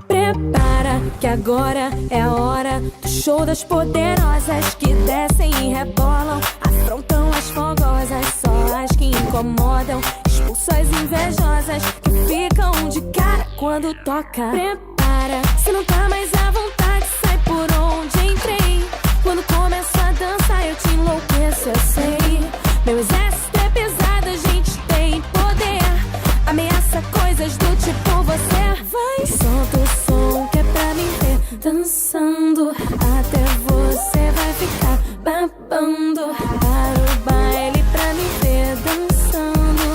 Prepara que agora é a hora do show das poderosas que descem e rebolam, afrontam as fogosas, só as que incomodam, expulsam as invejosas que ficam de cara quando toca. Prepara, se não tá mais à vontade, sai por onde entrei. Quando começo a dançar eu te enlouqueço, eu sei. Meu exército é pesado, a gente tem poder, ameaça coisas do tipo você. Vai, solta o som que é pra me ver dançando, até você vai ficar babando. Para o baile pra me ver dançando,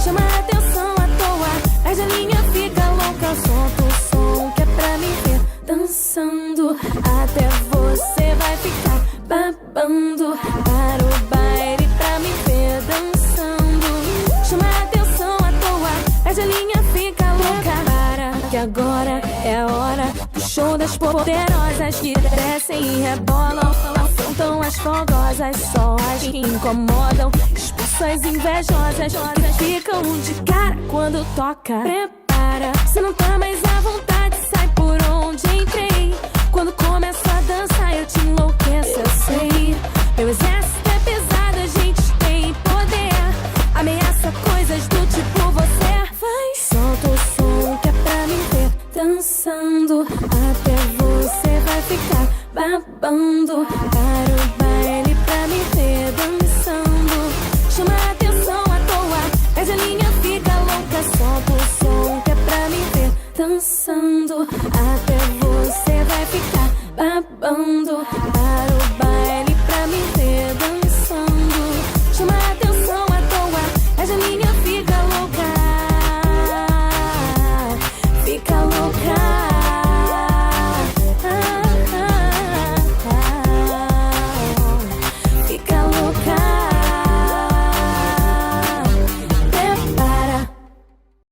chama a atenção à toa, mas a linha fica louca. Solta o som que é pra me ver dançando, até você vai ficar babando. Para o baile pra me ver dançando, chama a atenção à toa, mas a linha fica louca. Para que agora é a hora do show das poderosas que descem e rebolam, afrontam as fogosas, só as que incomodam, expulsam as invejosas que ficam de cara quando toca. Prepara, se não tá mais à vontade, sai por onde entrei. Quando começo a dançar eu te enlouqueço, eu sei. Meu exército é pesado, a gente tem poder, ameaça coisas do tipo você. Vai, solta o som que é pra me ver dançando, até você vai ficar babando. Para o baile pra me ver dançando, chama a atenção à toa, mas a linha fica louca. Solta o som que é pra me ver dançando,